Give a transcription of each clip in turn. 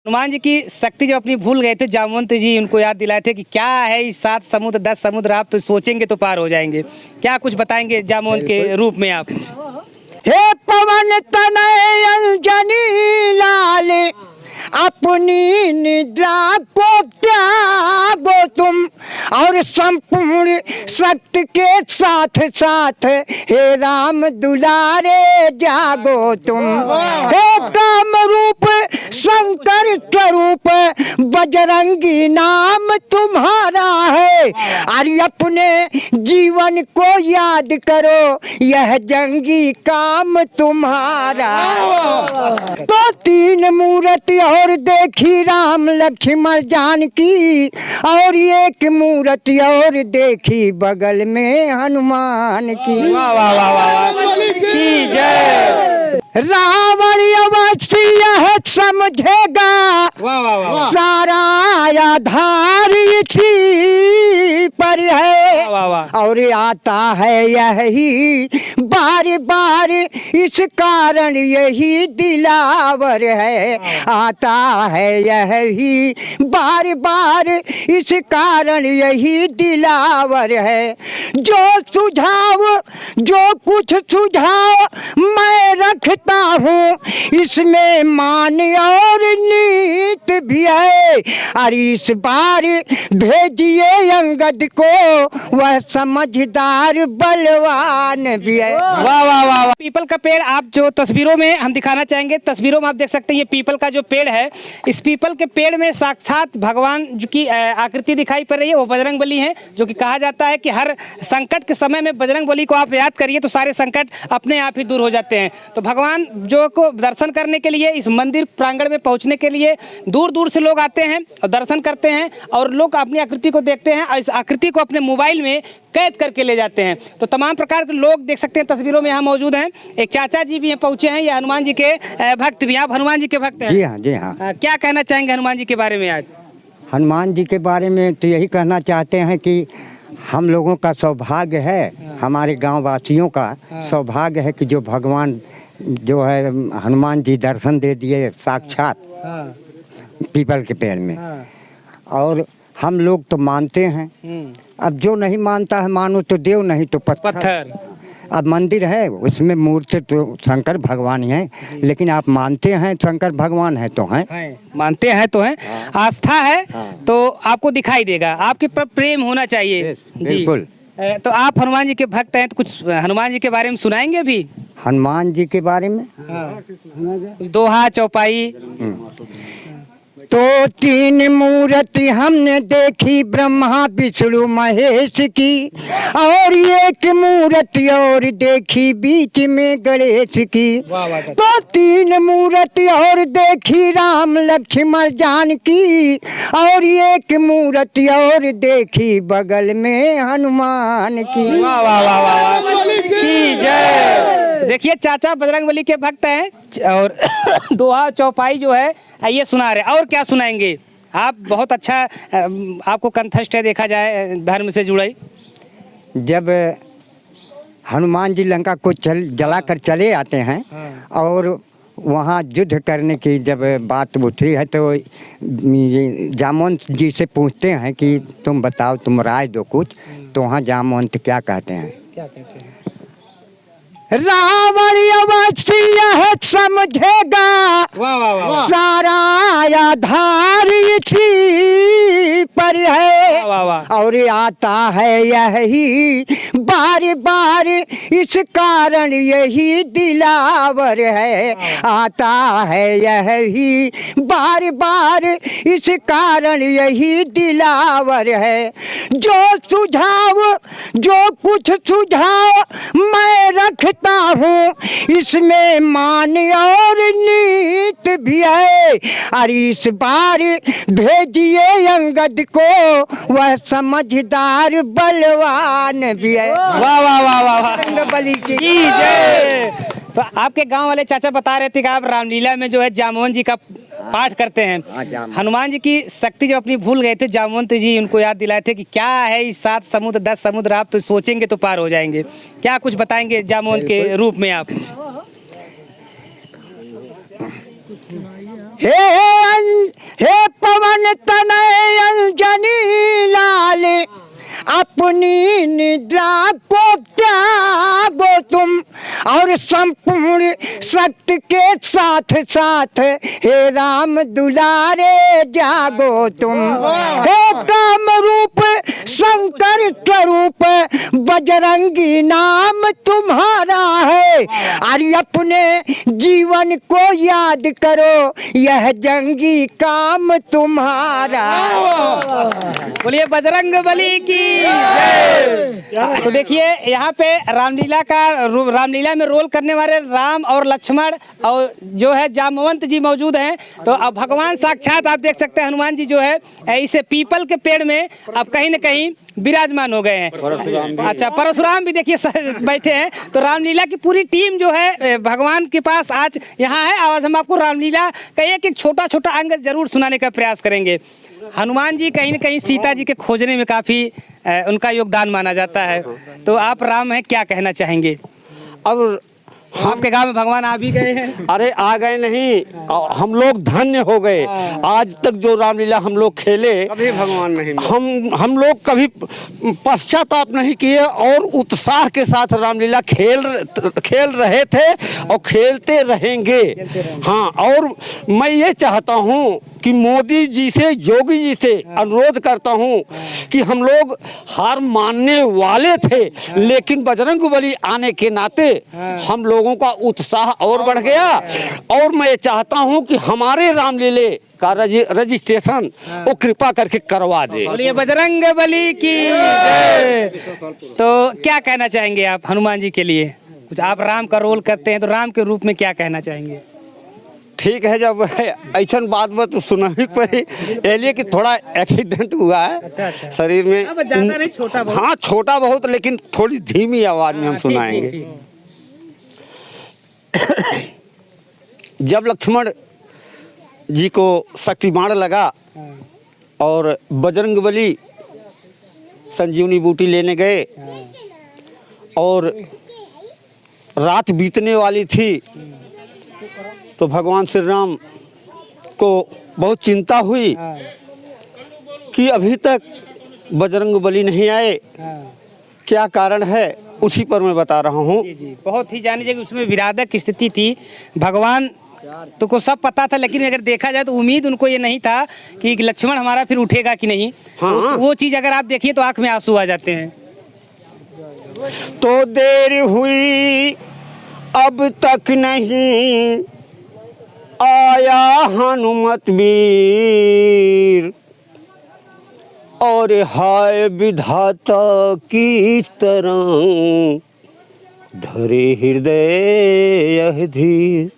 हनुमान जी की शक्ति जो अपनी भूल गए थे, जामवंत जी उनको याद दिलाए थे कि क्या है इस 7 समुद्र 10 समुद्र, आप तो सोचेंगे तो पार हो जाएंगे। क्या कुछ बताएंगे जामवंत के रूप में आप? हे पवन तनय अंजनी लाल, अपनी निद्रा को त्यागो तुम, और संपूर्ण शक्ति के साथ साथ हे राम दुलारे जागो तुम। हे काम रूप शंकर स्वरूप बजरंगी नाम तुम्हारा है, अरे अपने जीवन को याद करो यह जंगी काम तुम्हारा। तो 3 मूर्ति और देखी राम लक्ष्मण जानकी, और 1 मूर्ति और देखी बगल में हनुमान की। वाह वाह वाह वाह की जय। रावण अवश्य यह समझेगा, वाह वाह वाह सारा आधार इसी पर है, वाह वाह। और आता है यही बार बार, इस कारण यही दिलावर है। आता है यही बार बार, इस कारण यही दिलावर है। जो सुझाव जो कुछ सुझाव मैं रखता हूँ, इसमें मान और नीत भी है। अरे इस बार भेजिए अंगद को, वह समझदार बलवान भी है। वाह वाह वाह वाह। पीपल का पेड़ आप जो तस्वीरों में हम दिखाना चाहेंगे, तस्वीरों में आप देख सकते हैं ये पीपल का जो पेड़ है, इस पीपल के पेड़ में साक्षात भगवान जो की आकृति दिखाई पड़ रही है, वो बजरंगबली है। जो कि कहा जाता है कि हर संकट के समय में बजरंगबली को आप याद करिए तो सारे संकट अपने आप ही दूर हो जाते हैं। तो भगवान जो को दर्शन करने के लिए, इस मंदिर प्रांगण में पहुंचने के लिए दूर दूर से लोग आते हैं और दर्शन करते हैं, और लोग अपनी आकृति को देखते हैं और इस आकृति को अपने मोबाइल में कैद करके ले जाते हैं। तो तमाम प्रकार के लोग देख सकते हैं तस्वीरों में यहाँ मौजूद हैं। एक चाचा जी भी यहाँ पहुंचे हैं, ये हनुमान जी के भक्त भी। आप हनुमान जी के भक्त हैं? जी हाँ, जी हाँ। क्या कहना चाहेंगे हनुमान जी के बारे में आज? हनुमान जी के बारे में तो यही कहना चाहते हैं कि हम लोगों का सौभाग्य है, हमारे गांव वासियों का सौभाग्य है कि जो भगवान जो है हनुमान जी दर्शन दे दिए साक्षात पीपल के पेड़ में। और हम लोग तो मानते हैं, अब जो नहीं मानता है मानो तो देव, नहीं तो पत्थर। अब मंदिर है उसमें मूर्ति तो शंकर भगवान ही हैं, लेकिन आप मानते हैं शंकर भगवान है तो हैं, मानते हैं तो हैं। आस्था है तो आपको दिखाई देगा, आपके पर प्रेम होना चाहिए। बिल्कुल। तो आप हनुमान जी के भक्त हैं तो कुछ हनुमान जी के बारे में सुनाएंगे अभी? हनुमान जी के बारे में दोहा चौपाई। तो 3 मूर्ति हमने देखी ब्रह्मा विष्णु महेश की, और 1 मूर्ति और देखी बीच में गणेश की। तो 3 मूर्ति और देखी राम लक्ष्मण जानकी, और 1 मूर्ति और देखी बगल में हनुमान की। वाह वाह वाह वाह की जय। देखिए चाचा बजरंगबली के भक्त हैं और दोहा चौपाई जो है ये सुना रहे। और क्या सुनाएंगे आप? बहुत अच्छा आपको कंठस्थ है देखा जाए धर्म से जुड़े। जब हनुमान जी लंका को जलाकर चले आते हैं और वहाँ युद्ध करने की जब बात उठी है, तो जामवंत जी से पूछते हैं कि तुम बताओ, तुम राय दो कुछ। तो वहाँ जामवंत क्या कहते हैं? क्या कहते हैं? रावण अवश्य यह समझेगा, वाह वाह वाह। सारा आधार इसी पर है, वाह वाह। और आता है यही बार बार, इस कारण यही दिलावर है। आता है यही बार बार, इस कारण यही दिलावर है। जो सुझाव जो कुछ सुझाव मैं रखता हूँ, इसमें मान और नीत भी है। अरे इस बार भेजिए अंगद को, वह समझदार बलवान भी है। वाह वाह वाह वाह। बजरंगबली की जय। तो आपके गांव वाले चाचा बता रहे थे कि आप रामलीला में जो है जामवंत जी का पाठ करते हैं। हनुमान जी की शक्ति जो अपनी भूल गए थे, जामवंत जी उनको याद दिलाए थे कि क्या है इस 7 समुद्र 10 समुद्र, आप तो सोचेंगे तो पार हो जाएंगे। क्या कुछ बताएंगे जामवंत के रूप में आप? हे साथ साथ हे राम दुलारे जागो तुम, हे काम रूप शंकर स्वरूप बजरंगी नाम तुम्हारा है। अरे अपने जीवन को याद करो, यह जंगी काम तुम्हारा। बोलिए बजरंग बली की जय। तो देखिए यहाँ पे रामलीला में रोल करने वाले राम और लक्ष्मण और जो है जामवंत जी मौजूद हैं। तो अब भगवान साक्षात आप देख सकते हैं हनुमान जी जो है इसे पीपल के पेड़ में अब कहीं न कहीं विराजमान हो गए हैं। अच्छा, परशुराम भी देखिए बैठे हैं। तो रामलीला की पूरी टीम जो है भगवान के पास आज यहाँ है। आज हम आपको रामलीला का एक छोटा छोटा अंग जरूर सुनाने का प्रयास करेंगे। हनुमान जी कहीं न कहीं सीता जी के खोजने में काफ़ी उनका योगदान माना जाता है। तो आप राम हैं, क्या कहना चाहेंगे? अब आपके गांव में भगवान आ भी गए हैं। अरे आ गए नहीं, हम लोग धन्य हो गए। आज तक जो रामलीला हम लोग खेले, कभी भगवान नहीं हम लोग कभी पश्चाताप नहीं किए और उत्साह के साथ रामलीला खेल रहे थे और खेलते रहेंगे। हाँ, और मैं ये चाहता हूँ कि मोदी जी से, योगी जी से अनुरोध करता हूँ कि हम लोग हार मानने वाले थे, लेकिन बजरंगबली आने के नाते हम लोगों का उत्साह और बढ़ गया। और मैं चाहता हूँ कि हमारे रामलीले का रजिस्ट्रेशन वो कृपा करके करवा दे। बोलिए बजरंग बली की जय। तो क्या कहना चाहेंगे आप हनुमान जी के लिए? कुछ आप राम का रोल करते हैं तो राम के रूप में क्या कहना चाहेंगे? ठीक है, जब ऐसा बात तो सुना ही पड़ी, इसलिए कि थोड़ा एक्सीडेंट हुआ है। अच्छा। शरीर में। अब ज़्यादा नहीं, छोटा बहुत। हाँ, छोटा बहुत, लेकिन थोड़ी धीमी आवाज में हम सुनाएंगे। जब लक्ष्मण जी को शक्तिबाण लगा और बजरंगबली संजीवनी बूटी लेने गए और रात बीतने वाली थी, तो भगवान श्री राम को बहुत चिंता हुई कि अभी तक बजरंगबली नहीं आए, क्या कारण है, उसी पर मैं बता रहा हूँ। जी, बहुत ही जानी जाएगी। उसमें विराधक स्थिति थी। भगवान तो को सब पता था, लेकिन अगर देखा जाए तो उम्मीद उनको ये नहीं था कि लक्ष्मण हमारा फिर उठेगा कि नहीं। हाँ। वो चीज़ अगर आप देखिए तो आंख में आंसू आ जाते हैं। तो देर हुई अब तक नहीं आया हनुमत वीर, और हाय विधाता किस तरह धरे हृदय यह धीर।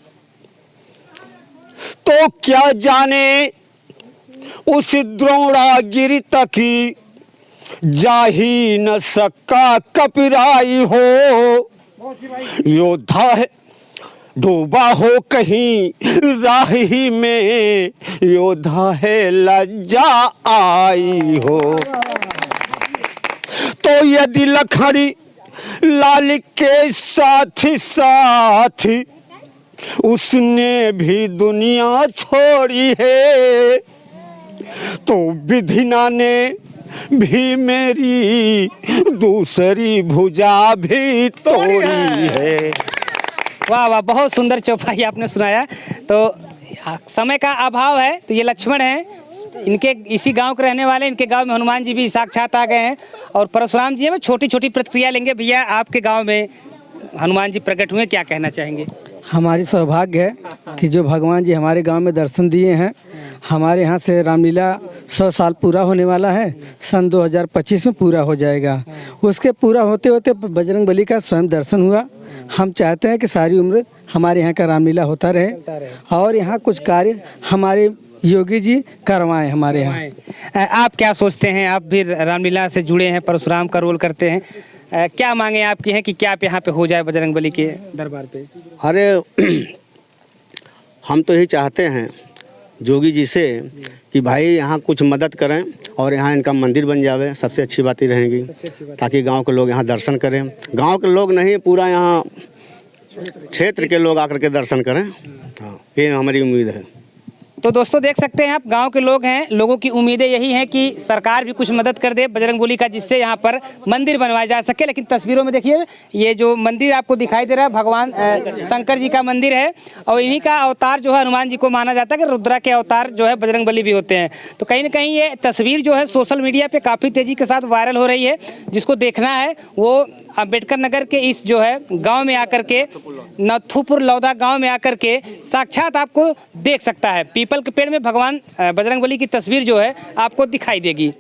तो क्या जाने उस द्रोणागिरि तक जा ही न सका कपिराई हो, योद्धा है डूबा हो कहीं राह ही में, योद्धा है लज्जा आई हो। तो यदि लखड़ी लाल के साथ साथ उसने भी दुनिया छोड़ी है, तो विधिना ने भी मेरी दूसरी भुजा भी तोड़ी है। वाह वाह, बहुत सुंदर चौपाई आपने सुनाया। तो समय का अभाव है, तो ये लक्ष्मण हैं, इनके इसी गांव के रहने वाले। इनके गांव में हनुमान जी भी साक्षात आ गए हैं और परशुराम जी हैं। छोटी छोटी प्रतिक्रिया लेंगे। भैया, आपके गांव में हनुमान जी प्रकट हुए, क्या कहना चाहेंगे? हमारी सौभाग्य है कि जो भगवान जी हमारे गांव में दर्शन दिए हैं। हमारे यहाँ से रामलीला 100 साल पूरा होने वाला है, सन 2025 में पूरा हो जाएगा। उसके पूरा होते होते बजरंगबली का स्वयं दर्शन हुआ। हम चाहते हैं कि सारी उम्र हमारे यहाँ का रामलीला होता रहे और यहाँ कुछ कार्य हमारे योगी जी करवाएं हमारे यहाँ। आप क्या सोचते हैं? आप भी रामलीला से जुड़े हैं, परशुराम का रोल करते हैं। क्या मांगे आपकी हैं कि क्या आप यहाँ पे हो जाए बजरंगबली के दरबार पे? अरे हम तो यही चाहते हैं जोगी जी से कि भाई यहाँ कुछ मदद करें और यहाँ इनका मंदिर बन जावे, सबसे अच्छी बात ही रहेगी, ताकि गांव के लोग यहाँ दर्शन करें। गांव के लोग नहीं, पूरा यहाँ क्षेत्र के लोग आकर के दर्शन करें। हाँ, ये हमारी उम्मीद है। तो दोस्तों देख सकते हैं आप, गांव के लोग हैं, लोगों की उम्मीदें यही हैं कि सरकार भी कुछ मदद कर दे बजरंगबली का, जिससे यहाँ पर मंदिर बनवाया जा सके। लेकिन तस्वीरों में देखिए, ये जो मंदिर आपको दिखाई दे रहा है भगवान शंकर जी का मंदिर है, और इन्हीं का अवतार जो है हनुमान जी को माना जाता है कि रुद्रा के अवतार जो है बजरंगबली भी होते हैं। तो कहीं ना कहीं ये तस्वीर जो है सोशल मीडिया पे काफ़ी तेज़ी के साथ वायरल हो रही है। जिसको देखना है वो अम्बेडकर नगर के इस जो है गांव में आकर के, नथुपुर लौदा गांव में आकर के साक्षात आपको देख सकता है। पीपल के पेड़ में भगवान बजरंगबली की तस्वीर जो है आपको दिखाई देगी।